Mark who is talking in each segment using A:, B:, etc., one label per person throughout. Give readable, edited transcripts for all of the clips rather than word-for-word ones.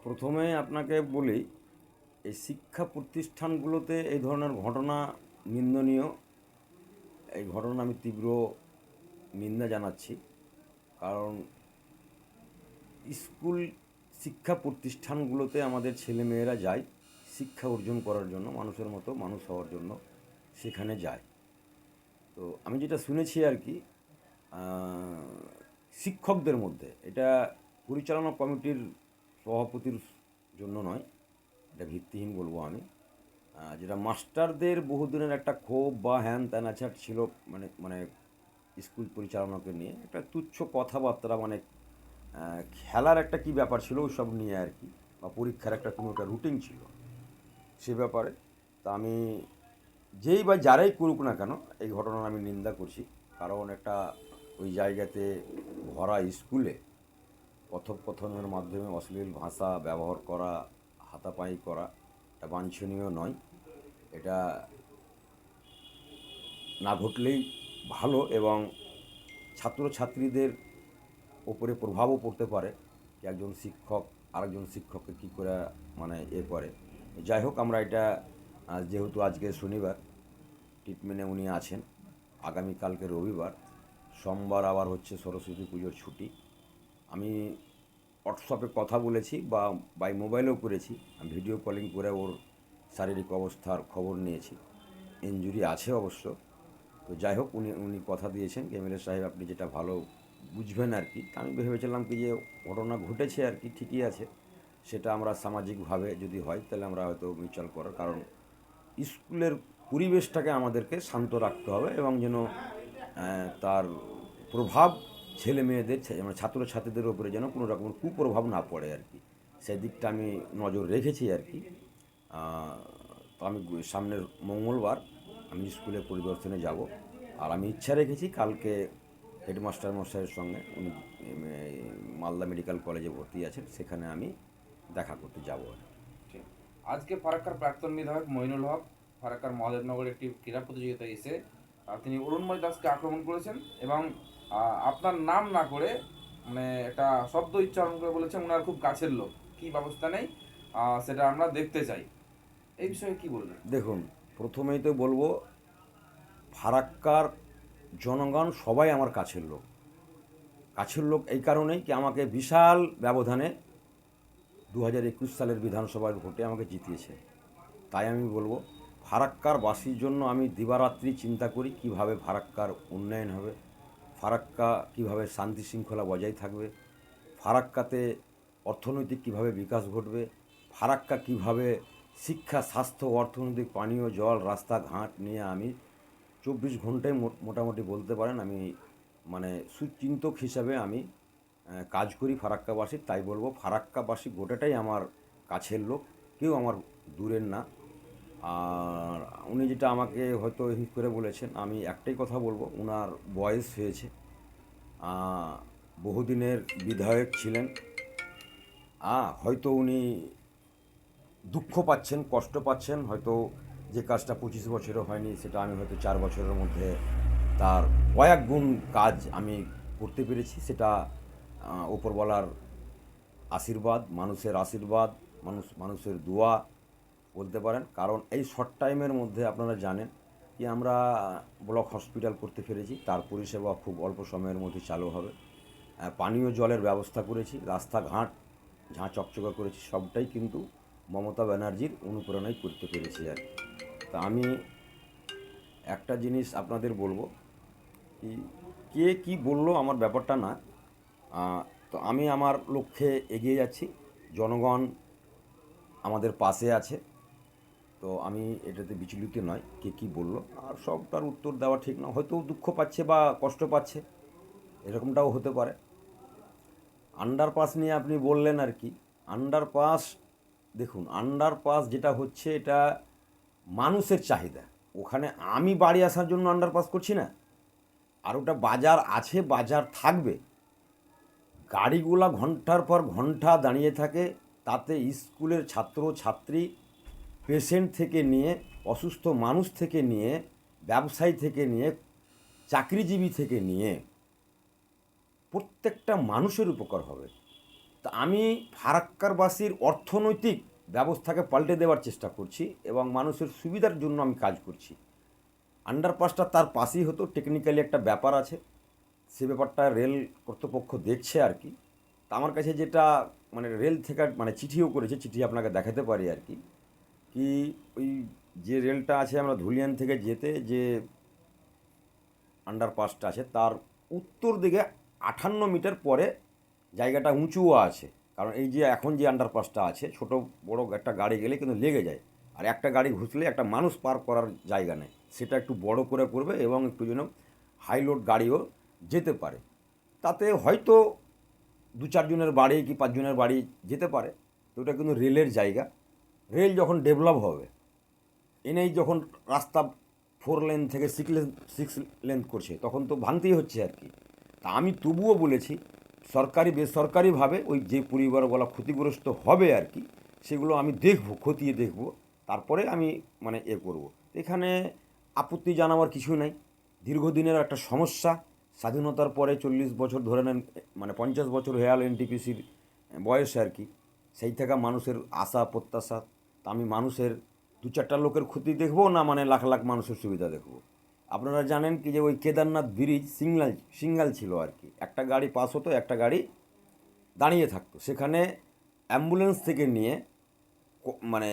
A: প্রথমে আপনাকে বলি, এই শিক্ষা প্রতিষ্ঠানগুলোতে এই ধরনের ঘটনা নিন্দনীয়। এই ঘটনা আমি তীব্র নিন্দা জানাচ্ছি। কারণ স্কুল শিক্ষা প্রতিষ্ঠানগুলোতে আমাদের ছেলেমেয়েরা যায় শিক্ষা অর্জন করার জন্য, মানুষের মতো মানুষ হওয়ার জন্য সেখানে যায়। তো আমি যেটা শুনেছি আর কি, শিক্ষকদের মধ্যে এটা পরিচালনা কমিটির সভাপতির জন্য নয়, এটা ভিত্তিহীন বলবো আমি। যেটা মাস্টারদের বহুদিনের একটা ক্ষোভ বা হ্যান ত্যান আছাট ছিল, মানে মানে স্কুল পরিচালনাকে নিয়ে একটা তুচ্ছ কথাবার্তা, মানে খেলার একটা কি ব্যাপার ছিল ওই সব নিয়ে আর কি, বা পরীক্ষার একটা কোনো একটা রুটিন ছিল সে ব্যাপারে। তা আমি যেই বা যারাই করুক না কেন এই ঘটনার আমি নিন্দা করছি। কারণ একটা ওই জায়গাতে ভরা স্কুলে কথোপকথনের মাধ্যমে অশ্লীল ভাষা ব্যবহার করা, হাতাপাই করা এটা বাঞ্ছনীয় নয়। এটা না ঘটলেই ভালো, এবং ছাত্রছাত্রীদের ওপরে প্রভাবও পড়তে পারে যে একজন শিক্ষক আরেকজন শিক্ষককে কী করে মানে করে। যাই হোক, আমরা এটা যেহেতু আজকে শনিবার ট্রিটমেন্টে উনি আছেন, আগামীকালকে রবিবার, সোমবার আবার হচ্ছে সরস্বতী পুজোর ছুটি। আমি হোয়াটসঅ্যাপে কথা বলেছি বা বাই মোবাইলেও করেছি, ভিডিও কলিং করে ওর শারীরিক অবস্থার খবর নিয়েছি। ইনজুরি আছে অবশ্য। তো যাই হোক, উনি উনি কথা দিয়েছেন এমএলএ সাহেব আপনি যেটা ভালো বুঝবেন আর কি। আমি ভেবেছিলাম কি যে ঘটনা ঘটেছে আর কি, ঠিকই আছে, সেটা আমরা সামাজিকভাবে যদি হয় তাহলে আমরা হয়তো মিউচুয়াল করার, কারণ স্কুলের পরিবেশটাকে আমাদেরকে শান্ত রাখতে হবে এবং যেন তার প্রভাব ছেলে মেয়েদের মানে ছাত্রছাত্রীদের উপরে যেন কোনো রকম কুপ্রভাব না পড়ে আর কি, সেই দিকটা আমি নজর রেখেছি আর কি। তো আমি সামনের মঙ্গলবার আমি স্কুলে পরিদর্শনে যাব, আর আমি ইচ্ছা রেখেছি কালকে হেডমাস্টার মশাইয়ের সঙ্গে, উনি মালদা মেডিকেল কলেজে ভর্তি আছেন, সেখানে আমি দেখা করতে যাব আর কি।
B: ঠিক। আজকে ফারাক্কার প্রাক্তন বিধায়ক মইনুল হক ফারাক্কার মহাদেবনগর একটি ক্রীড়া প্রতিযোগিতায় এসে তিনি অরুণময় দাসকে আক্রমণ করেছেন এবং আপনার নাম না করে মানে একটা শব্দ উচ্চারণ করে বলেছেন ওনার খুব কাছের লোক, কি ব্যবস্থা নেই সেটা আমরা দেখতে চাই। এই বিষয়ে কি বলবেন?
A: দেখুন, প্রথমেই তো বলবো ফারাক্কার জনগণ সবাই আমার কাছের লোক। কাছের লোক এই কারণেই কি আমাকে বিশাল ব্যবধানে 2021 সালের বিধানসভার ভোটে আমাকে জিতিয়েছে। তাই আমি বলবো ফারাক্কার বাসীর জন্য আমি দিবারাত্রি চিন্তা করি কিভাবে ফারাক্কার উন্নয়ন হবে, ফারাক্কা কিভাবে শান্তি শৃঙ্খলা বজায় থাকবে, ফারাক্কাতে অর্থনৈতিক কিভাবে বিকাশ ঘটবে, ফারাক্কা কিভাবে শিক্ষা, স্বাস্থ্য, অর্থনৈতিক, পানীয় জল, রাস্তাঘাট নিয়ে আমি 24 ঘন্টায় মোটামুটি বলতে পারেন আমি মানে সুচিন্তক হিসাবে আমি কাজ করি ফারাক্কাবাসীর। তাই বলবো ফারাক্কাবাসী গোটাটাই আমার কাছের লোক, কেউ আমার দূরের না। আর উনি যেটা আমাকে হয়তো হিট করে বলেছেন, আমি একটাই কথা বলবো, ওনার বয়স হয়েছে, বহুদিনের বিধায়ক ছিলেন, হয়তো উনি দুঃখ পাচ্ছেন, কষ্ট পাচ্ছেন, হয়তো যে কাজটা 25 বছরে হয়নি সেটা আমি হয়তো 4 বছরের মধ্যে তার কয়েক গুণ কাজ আমি করতে পেরেছি। সেটা ওপরওয়ালার আশীর্বাদ, মানুষের আশীর্বাদ, মানুষের দোয়া বলতে পারেন। কারণ এই শর্ট টাইমের মধ্যে আপনারা জানেন কি আমরা ব্লক হসপিটাল করতে পেরেছি, তার পরিষেবা খুব অল্প সময়ের মধ্যে চালু হবে। পানীয় জলের ব্যবস্থা করেছি, রাস্তাঘাট ঝাঁ চকচকা করেছি, সবটাই কিন্তু মমতা ব্যানার্জির অনুপ্রেরণায় করতে পেরেছি আর কি। তা আমি একটা জিনিস আপনাদের বলবো, কি কে কী বললো আমার ব্যাপারটা না, তো আমি আমার লক্ষ্যে এগিয়ে যাচ্ছি, জনগণ আমাদের পাশে আছে। তো আমি এটাতে বিচলিত নয় কে কী বললো, আর সবটার উত্তর দেওয়া ঠিক না, হয়তো দুঃখ পাচ্ছে বা কষ্ট পাচ্ছে, এরকমটাও হতে পারে। আন্ডারপাস নিয়ে আপনি বললেন আর কি, আন্ডারপাস, দেখুন আন্ডারপাস যেটা হচ্ছে এটা মানুষের চাহিদা। ওখানে আমি বাড়ি আসার জন্য আন্ডারপাস করছি না, আর ওটা বাজার আছে, বাজার থাকবে, গাড়িগুলা ঘন্টার পর ঘন্টা দাঁড়িয়ে থাকে, তাতে স্কুলের ছাত্র ছাত্রী, পেশেন্ট থেকে নিয়ে, অসুস্থ মানুষ থেকে নিয়ে, ব্যবসায়ী থেকে নিয়ে, চাকরিজীবী থেকে নিয়ে প্রত্যেকটা মানুষের উপকার হবে। তা আমি ফারাক্কারবাসীর অর্থনৈতিক ব্যবস্থাকে পাল্টে দেওয়ার চেষ্টা করছি এবং মানুষের সুবিধার জন্য আমি কাজ করছি। আন্ডারপাসটা তার পাশেই হতো, টেকনিক্যালি একটা ব্যাপার আছে, সে ব্যাপারটা রেল কর্তৃপক্ষ দেখছে আর কি। তা আমার কাছে যেটা মানে রেল থেকে মানে চিঠিও করেছে, চিঠি আপনাকে দেখাতে পারি আর কি, কি ওই যে রেলটা আছে আমরা ধুলিয়ান থেকে যেতে যে আন্ডারপাসটা আছে তার উত্তর দিকে 58 মিটার পরে জায়গাটা উঁচুও আছে। কারণ এই যে এখন যে আন্ডারপাসটা আছে, ছোট বড় একটা গাড়ি গেলে কিন্তু লেগে যায়, আর একটা গাড়ি ঘুষলে একটা মানুষ পার করার জায়গা নেই, সেটা একটু বড় করে করবে এবং একটু যেন হাই লোড গাড়িও যেতে পারে। তাতে হয়তো 2-4 জনের বাড়ি কি 5 জনের বাড়ি যেতে পারে। তো ওটা কিন্তু রেলের জায়গা। রেল যখন ডেভেলপ হবে, এনেই যখন রাস্তা 4 লেন থেকে 6 লেন করছে, তখন তো ভাঙতেই হচ্ছে আর কি। তা আমি তবুও বলেছি সরকারি বেসরকারিভাবে ওই যে পরিবারগুলো ক্ষতিগ্রস্ত হবে আর কি, সেগুলো আমি দেখব, খতিয়ে দেখব, তারপরে আমি মানে করব। এখানে আপত্তি জানাবার কিছু নাই। দীর্ঘদিনের একটা সমস্যা, স্বাধীনতার পরে 40 বছর ধরে নেন, মানে 50 বছর হয়ে গেল এনটিপিসির বয়স আর কি। সেই থেকে মানুষের আশা প্রত্যাশা। তা আমি মানুষের 2-4টা লোকের ক্ষতি দেখবো না মানে লাখ লাখ মানুষের সুবিধা দেখব। আপনারা জানেন কি যে ওই কেদারনাথ ব্রিজ সিঙ্গাল ছিল আর কি, একটা গাড়ি পাস হতো, একটা গাড়ি দাঁড়িয়ে থাকতো। সেখানে অ্যাম্বুলেন্স থেকে নিয়ে মানে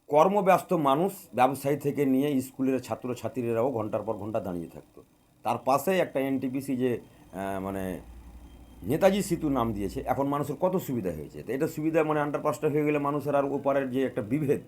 A: কর্মব্যস্ত মানুষ, ব্যবসায়ী থেকে নিয়ে স্কুলের ছাত্রছাত্রীরাও ঘন্টার পর ঘন্টা দাঁড়িয়ে থাকতো। তার পাশেই একটা এনটিপিসি যে মানে নেতাজি সেতু নাম দিয়েছে, এখন মানুষের কত সুবিধা হয়েছে। তো এটা সুবিধা মানে আন্ডারপাসটা হয়ে গেলে মানুষের আর ওপারের যে একটা বিভেদ,